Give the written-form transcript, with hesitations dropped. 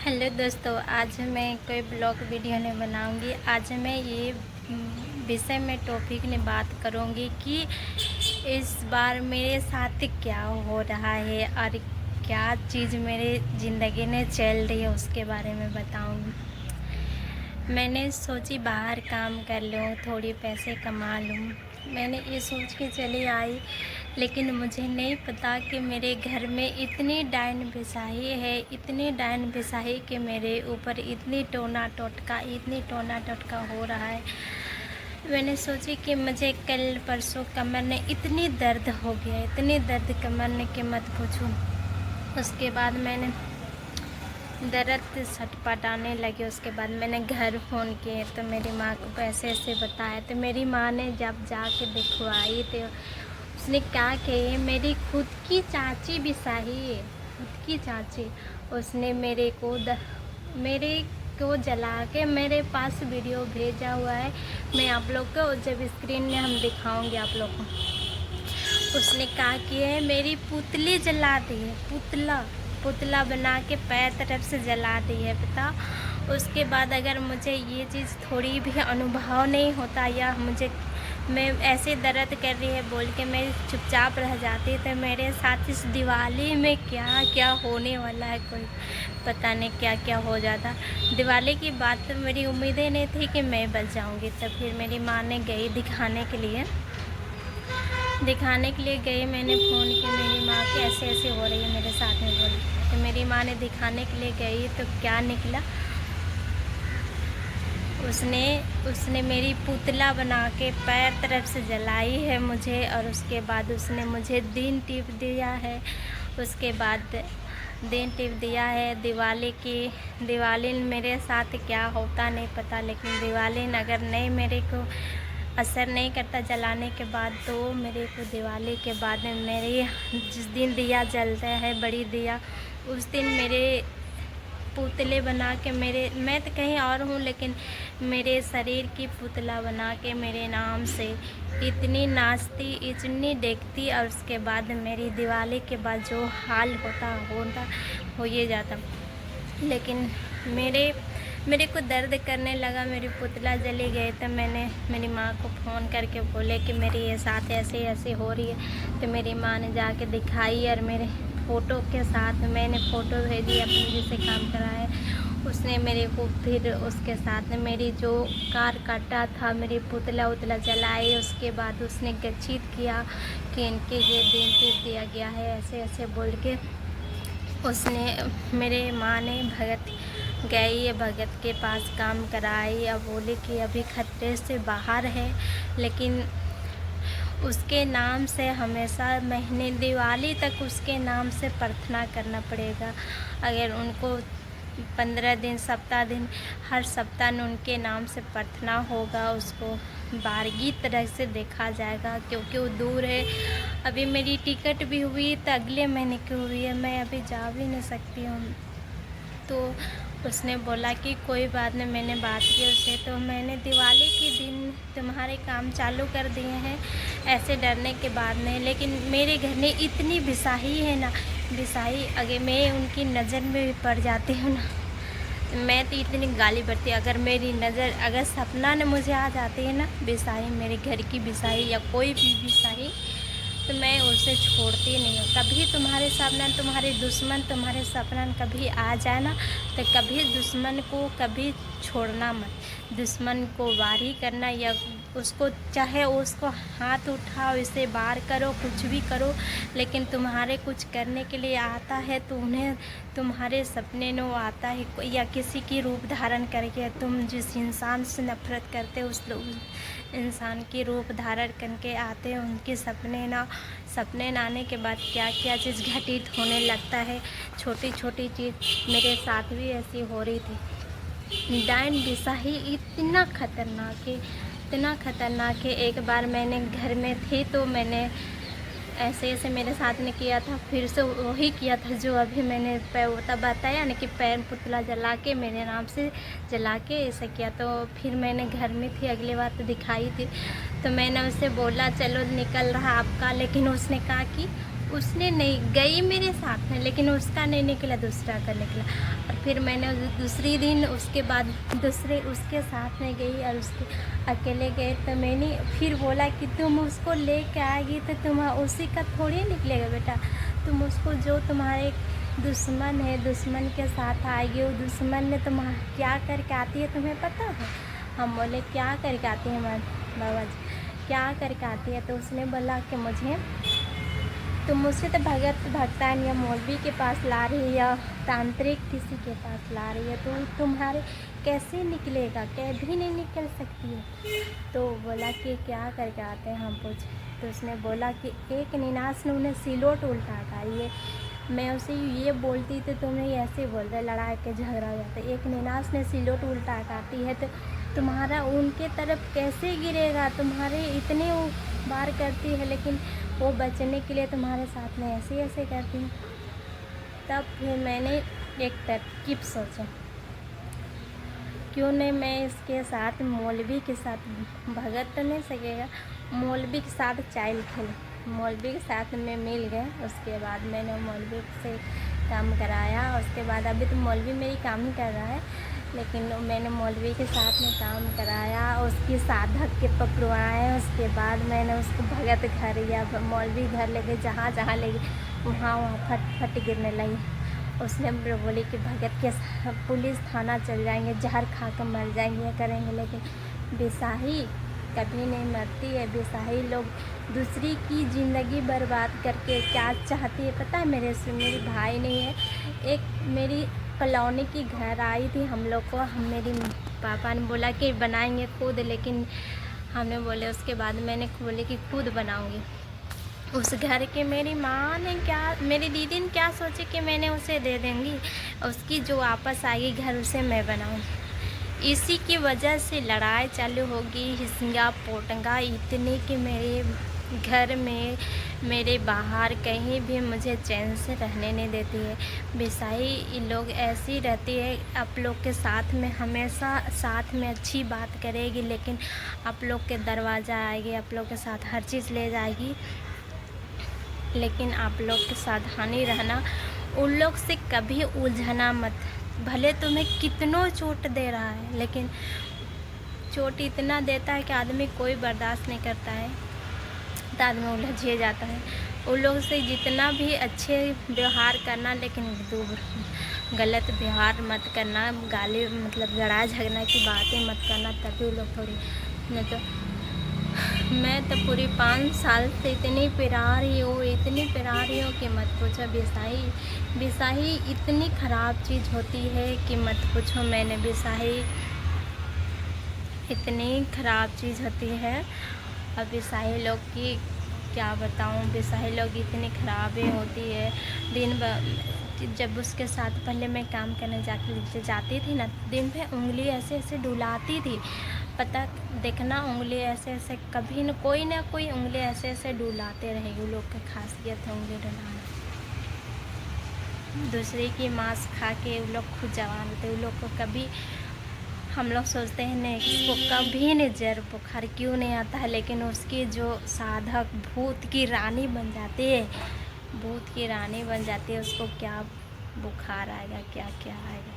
Hello दोस्तों, आज मैं कोई ब्लॉग वीडियो नहीं बनाऊंगी। आज मैं ये विषय में टॉपिक में बात करूंगी कि इस बार मेरे साथ क्या हो रहा है और क्या चीज़ मेरे ज़िंदगी में चल रही है उसके बारे में बताऊंगी। मैंने सोची बाहर काम कर लूँ, थोड़ी पैसे कमा लूँ। मैंने ये सोच के चली आई, लेकिन मुझे नहीं पता कि मेरे घर में इतनी डायन बिसाही है, इतनी डायन बिसाही कि मेरे ऊपर इतनी टोना टोटका हो रहा है। मैंने सोची कि मुझे कल परसों कमर में इतनी दर्द हो गया, इतनी दर्द कमर में कि मत पूछूं। उसके बाद मैंने दर्द छटपटाने लगे। उसके बाद मैंने घर फ़ोन किए तो मेरी माँ को ऐसे ऐसे बताया। तो मेरी माँ ने जब जाके दिखवाई तो उसने क्या कही, मेरी खुद की चाची बिसाही है, खुद की चाची। उसने मेरे को जला के मेरे पास वीडियो भेजा हुआ है। मैं आप लोग को जब स्क्रीन में हम दिखाऊंगी आप लोग को। उसने क्या किया है, मेरी पुतली जला दी है, पुतला बना के पैर तरफ से जला दी है। पता उसके बाद अगर मुझे ये चीज़ थोड़ी भी अनुभव नहीं होता या मैं ऐसे दर्द कर रही है बोल के मैं चुपचाप रह जाती, तो मेरे साथ इस दिवाली में क्या क्या होने वाला है, कोई पता नहीं क्या क्या हो जाता। दिवाली की बात तो मेरी उम्मीदें नहीं थी कि मैं बच जाऊंगी। तो फिर मेरी माँ ने गई दिखाने के लिए गई। मैंने फ़ोन किया, मेरी माँ के ऐसे ऐसे हो रही है मेरे साथ में बोली। तो मेरी माँ ने दिखाने के लिए गई तो क्या निकला, उसने मेरी पुतला बना के पैर तरफ से जलाई है मुझे। और उसके बाद उसने मुझे दिन टिप दिया है। उसके बाद दिन टिप दिया है दिवाली मेरे साथ क्या होता नहीं पता, लेकिन दिवाली अगर नहीं मेरे को असर नहीं करता जलाने के बाद, तो मेरे को दिवाली के बाद मेरे जिस दिन दिया जलता है बड़ी दिया, उस दिन मेरे पुतले बना के मैं तो कहीं और हूँ, लेकिन मेरे शरीर की पुतला बना के मेरे नाम से इतनी नाचती, इतनी देखती। और उसके बाद मेरी दिवाली के बाद जो हाल होता हो ये जाता। लेकिन मेरे को दर्द करने लगा, मेरी पुतला जली गई। तो मैंने मेरी माँ को फ़ोन करके बोले कि मेरी ये साथ ऐसे ऐसे हो रही है। तो मेरी माँ ने जाके दिखाई और मेरे फ़ोटो के साथ मैंने फ़ोटो भेजी अपनी जिससे काम कराया। उसने मेरे को फिर उसके साथ मेरी जो कार काटा था, मेरी पुतला जलाई। उसके बाद उसने गच्छित किया कि इनके ये दिन टिप दिया गया है, ऐसे ऐसे बोल के मेरे माँ ने भगत के पास काम कराई। अब बोले कि अभी खतरे से बाहर है, लेकिन उसके नाम से हमेशा महीने दिवाली तक उसके नाम से प्रार्थना करना पड़ेगा। अगर उनको 15 दिन सप्ताह दिन हर सप्ताह में उनके नाम से प्रार्थना होगा, उसको बारगी तरह से देखा जाएगा, क्योंकि वो दूर है। अभी मेरी टिकट भी हुई तो अगले महीने की हुई है, मैं अभी जा भी नहीं सकती हूँ। तो उसने बोला कि कोई बात नहीं। मैंने बात की उससे, तो मैंने दिवाली के दिन तुम्हारे काम चालू कर दिए हैं, ऐसे डरने के बाद नहीं। लेकिन मेरे घर में इतनी बिसाही है ना, बिसाही अगर मैं उनकी नज़र में भी पड़ जाती हूँ ना, मैं तो इतनी गाली पड़ती। अगर सपना ने मुझे आ जाती है ना बिसाही, मेरे घर की बिसाही या कोई भी बिसाही, तो मैं उसे छोड़ती नहीं हूँ। कभी तुम्हारे सामने तुम्हारे दुश्मन तुम्हारे सपना कभी आ जाए ना, तो कभी दुश्मन को कभी छोड़ना मत। दुश्मन को वार ही करना, या उसको चाहे उसको हाथ उठाओ, इसे वार करो, कुछ भी करो, लेकिन तुम्हारे कुछ करने के लिए आता है तो उन्हें तुम्हारे सपने में वो आता है, या किसी की रूप धारण करके तुम जिस इंसान से नफरत करते हो उस इंसान की रूप धारण करके आते हैं। उनके सपने आने के बाद क्या क्या चीज़ घटित होने लगता है। छोटी छोटी चीज़ मेरे साथ भी ऐसी हो रही थी। डायन बिसाही इतना खतरनाक है। एक बार मैंने घर में थी तो मैंने ऐसे मेरे साथ ने किया था, फिर से वही किया था जो अभी मैंने तब बताया ना कि पैर पुतला जला के मेरे नाम से जला के ऐसा किया। तो फिर मैंने घर में थी, अगली बार तो दिखाई थी, तो मैंने उससे बोला चलो निकल रहा आपका, लेकिन उसने कहा कि उसने नहीं गई मेरे साथ में, लेकिन उसका नहीं निकला, दूसरा का निकला। और फिर मैंने दूसरी दिन उसके बाद दूसरे उसके साथ में गई और उसके अकेले गए तो मैंने फिर बोला कि तुम उसको ले के आएगी तो तुम उसी का थोड़ी निकलेगा बेटा, तुम उसको जो तुम्हारे दुश्मन है दुश्मन के साथ आएगी, वो दुश्मन ने तुम क्या करके आती है तुम्हें पता है? हम बोले क्या करके आती है बाबा जी, क्या करके आती है? तो उसने बोला कि मुझे तुम मुझसे तो भगतान या मौलवी के पास ला रही है या तांत्रिक किसी के पास ला रही है, तो तुम्हारे कैसे निकलेगा, कभी नहीं निकल सकती है। तो बोला कि क्या करके आते हैं हम पूछे, तो उसने बोला कि एक निनास ने उन्हें सिलोट उल्टा का, ये मैं उसे ये बोलती तो तुमने ऐसे बोल रहे, लड़ाई के झगड़ा हो जाता है। एक निनास ने सिलोट उल्टा काटी है तो तुम्हारा उनके तरफ कैसे गिरेगा, तुम्हारे इतने वो बार करती है लेकिन वो बचने के लिए तुम्हारे साथ में ऐसे ऐसे करती है। तब फिर मैंने एक तरकीब सोचा, क्यों नहीं मैं इसके साथ मौलवी के साथ, भगत तो नहीं सकेगा, मौलवी के साथ चाइल्ड खेले। मौलवी के साथ में मिल गए, उसके बाद मैंने मौलवी से काम कराया। उसके बाद अभी तो मौलवी मेरी काम ही कर रहा है, लेकिन मैंने मौलवी के साथ में काम कराया, उसकी साधक के पकड़वाए। उसके बाद मैंने उसको भगत घर या मौलवी घर ले गए, जहाँ जहाँ ले गए वहाँ फट फट गिरने लगी। उसने बोली कि भगत के पुलिस थाना चल जाएंगे, जहर खा कर मर जाएंगे, ये करेंगे, लेकिन बिसाही कभी नहीं मरती है। बिसाही लोग दूसरी की ज़िंदगी बर्बाद करके क्या चाहती है पता है? मेरे भाई नहीं है, एक मेरी कॉलोनी की घर आई थी हम लोग को, मेरी पापा ने बोला कि बनाएंगे खुद, लेकिन हमने बोले, उसके बाद मैंने बोले कि खुद बनाऊंगी। उस घर के मेरी माँ ने क्या, मेरी दीदी ने क्या सोचे कि मैंने उसे दे देंगी, उसकी जो वापस आएगी घर उसे मैं बनाऊंगी। इसी की वजह से लड़ाई चालू होगी, हिंसा पोटंगा इतनी कि मेरे घर में, मेरे बाहर कहीं भी मुझे चैन से रहने नहीं देती है। बिसाही लोग ऐसी रहती है, आप लोग के साथ में हमेशा साथ में अच्छी बात करेगी, लेकिन आप लोग के दरवाज़ा आएगी, आप लोग के साथ हर चीज़ ले जाएगी, लेकिन आप लोग के सावधानी रहना, उन लोग से कभी उलझना मत। भले तुम्हें कितनों चोट दे रहा है, लेकिन चोट इतना देता है कि आदमी कोई बर्दाश्त नहीं करता है, तो आदमी उलझ जाता है। उन लोग से जितना भी अच्छे व्यवहार करना, लेकिन दूर गलत व्यवहार मत करना, गाली मतलब लड़ाई झगड़ा की बातें मत करना, तभी वो लोग थोड़ी, नहीं तो मैं तो पूरी 5 साल से इतनी पिरा रही हूँ कि मत पूछो। बिसाही इतनी ख़राब चीज़ होती है कि मत पूछो। मैंने बिसाही इतनी ख़राब चीज़ होती है, और बिसाही लोग की क्या बताऊँ, बिसाही लोग इतनी ख़राबी होती है। जब उसके साथ पहले मैं काम करने जाती थी ना, दिन पे उंगली ऐसे ऐसे डुलाती थी, पता देखना, उंगली ऐसे ऐसे कभी न कोई उंगली ऐसे ऐसे डुलाते रहेगी। लोग का खासियत है उंगली डुलाना। दूसरे की मांस खा के वो लोग खुद जवान होते, उन लोग को कभी, हम लोग सोचते हैं नहीं, इसको कभी नहीं जर बुखार क्यों नहीं आता है, लेकिन उसकी जो साधक भूत की रानी बन जाती है, भूत की रानी बन जाती है, उसको क्या बुखार आएगा, क्या क्या आएगा।